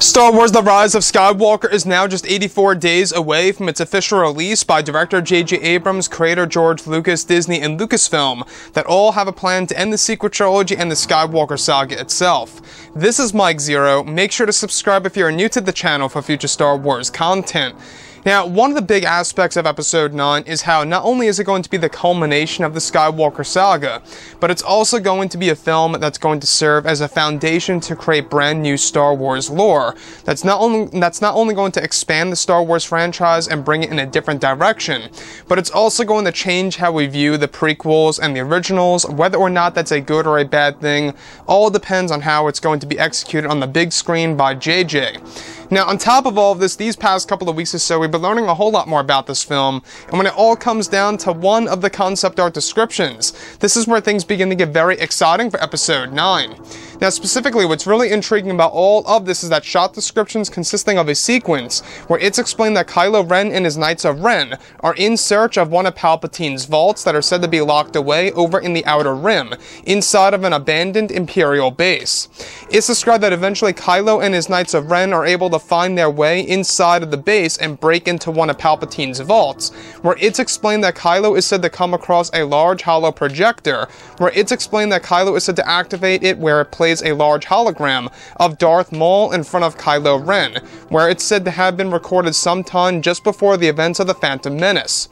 Star Wars The Rise of Skywalker is now just 84 days away from its official release by director J.J. Abrams, creator George Lucas, Disney, and Lucasfilm, that all have a plan to end the sequel trilogy and the Skywalker saga itself. This is Mike Zero. Make sure to subscribe if you're new to the channel for future Star Wars content. Now, one of the big aspects of Episode 9 is how not only is it going to be the culmination of the Skywalker saga, but it's also going to be a film that's going to serve as a foundation to create brand new Star Wars lore that's not only going to expand the Star Wars franchise and bring it in a different direction, but it's also going to change how we view the prequels and the originals. Whether or not that's a good or a bad thing all depends on how it's going to be executed on the big screen by JJ. Now, on top of all of this, these past couple of weeks or so, we've been learning a whole lot more about this film, and when it all comes down to one of the concept art descriptions, this is where things begin to get very exciting for Episode 9. Now, specifically, what's really intriguing about all of this is that shot descriptions consisting of a sequence where it's explained that Kylo Ren and his Knights of Ren are in search of one of Palpatine's vaults that are said to be locked away over in the Outer Rim, inside of an abandoned Imperial base. It's described that eventually Kylo and his Knights of Ren are able to find their way inside of the base and break into one of Palpatine's vaults, where it's explained that Kylo is said to come across a large hollow projector, where it's explained that Kylo is said to activate it where it plays a large hologram of Darth Maul in front of Kylo Ren, where it's said to have been recorded sometime just before the events of The Phantom Menace.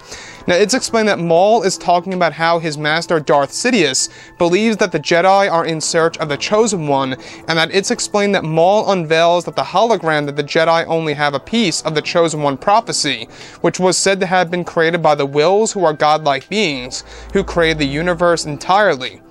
Now, it's explained that Maul is talking about how his master Darth Sidious believes that the Jedi are in search of the Chosen One, and that it's explained that Maul unveils that the hologram that the Jedi only have a piece of the Chosen One prophecy, which was said to have been created by the Wills, who are godlike beings, who created the universe entirely.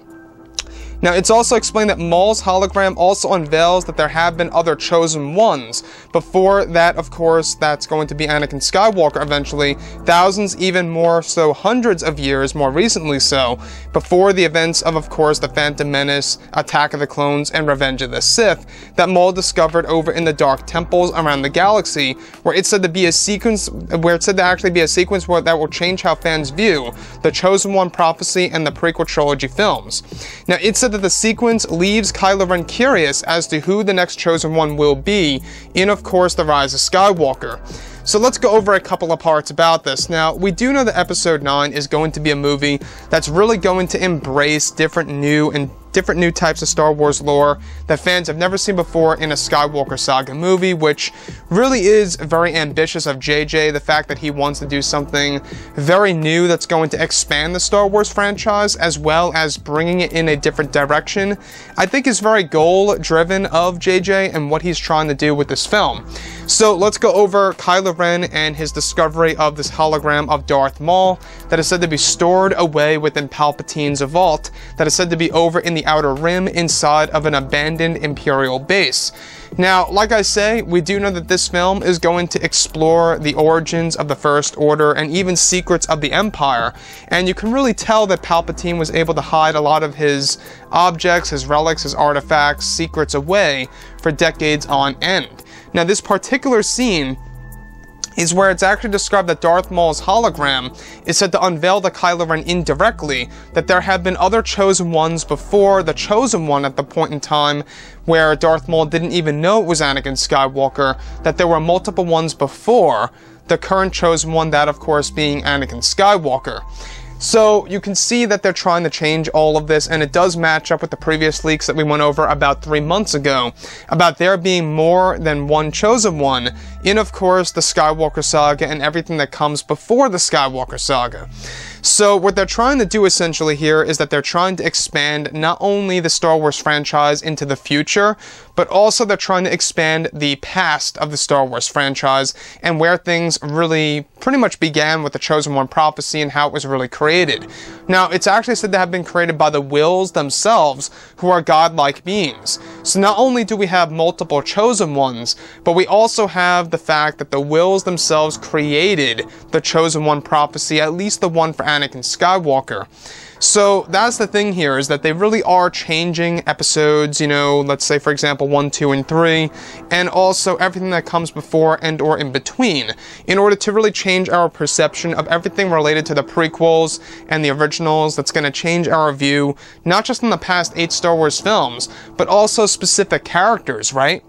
Now, it's also explained that Maul's hologram also unveils that there have been other Chosen Ones. Before that, of course, that's going to be Anakin Skywalker eventually, thousands, even more so hundreds of years, more recently so, before the events of course, The Phantom Menace, Attack of the Clones, and Revenge of the Sith, that Maul discovered over in the Dark Temples around the galaxy, where it's said to be a sequence, that will change how fans view the Chosen One prophecy and the prequel trilogy films. Now, it's said that the sequence leaves Kylo Ren curious as to who the next Chosen One will be in, of course, The Rise of Skywalker. So let's go over a couple of parts about this. Now, we do know that Episode 9 is going to be a movie that's really going to embrace different new types of Star Wars lore that fans have never seen before in a Skywalker saga movie, which really is very ambitious of JJ. The fact that he wants to do something very new that's going to expand the Star Wars franchise, as well as bringing it in a different direction, I think is very goal-driven of JJ and what he's trying to do with this film. So let's go over Kylo Ren and his discovery of this hologram of Darth Maul that is said to be stored away within Palpatine's vault that is said to be over in the Outer Rim inside of an abandoned Imperial base. Now, like I say, we do know that this film is going to explore the origins of the First Order and even secrets of the Empire, and you can really tell that Palpatine was able to hide a lot of his objects, his relics, his artifacts, secrets away for decades on end. Now, this particular scene is where it's actually described that Darth Maul's hologram is said to unveil to Kylo Ren indirectly that there have been other Chosen Ones before the Chosen One at the point in time where Darth Maul didn't even know it was Anakin Skywalker, that there were multiple ones before the current Chosen One, that of course being Anakin Skywalker. So you can see that they're trying to change all of this, and it does match up with the previous leaks that we went over about 3 months ago, about there being more than one Chosen One in, of course, the Skywalker saga and everything that comes before the Skywalker saga. So what they're trying to do essentially here is that they're trying to expand not only the Star Wars franchise into the future, but also they're trying to expand the past of the Star Wars franchise and where things really pretty much began with the Chosen One prophecy and how it was really created. Now, it's actually said to have been created by the Wills themselves, who are godlike beings. So not only do we have multiple Chosen Ones, but we also have the fact that the Wills themselves created the Chosen One prophecy, at least the one for Anakin Skywalker. So that's the thing here, is that they really are changing episodes, you know, let's say for example 1, 2, and 3, and also everything that comes before and or in between, in order to really change our perception of everything related to the prequels and the originals. That's going to change our view, not just in the past 8 Star Wars films, but also specific characters, right?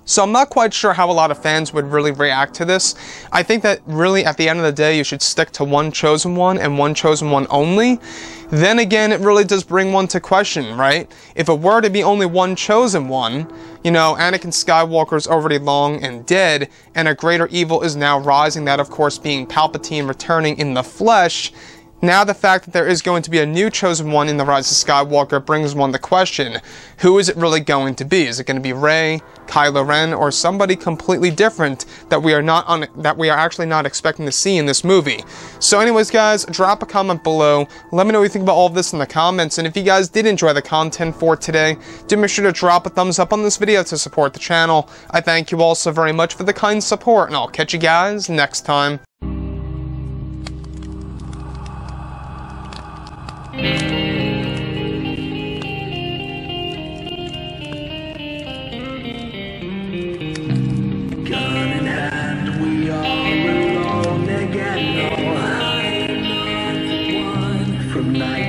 So I'm not quite sure how a lot of fans would really react to this. I think that really at the end of the day, you should stick to one chosen one and one chosen one only. Then again, it really does bring one to question, right? If it were to be only one chosen one, you know, Anakin Skywalker is already long and dead, and a greater evil is now rising, that of course being Palpatine returning in the flesh. Now the fact that there is going to be a new chosen one in The Rise of Skywalker brings one to question. Who is it really going to be? Is it going to be Rey, Kylo Ren, or somebody completely different that we are actually not expecting to see in this movie? So anyways guys, drop a comment below. Let me know what you think about all of this in the comments, and if you guys did enjoy the content for today, do make sure to drop a thumbs up on this video to support the channel. I thank you all so very much for the kind support, and I'll catch you guys next time. Gun in hand, we are alone again. No, I'm not the one from night.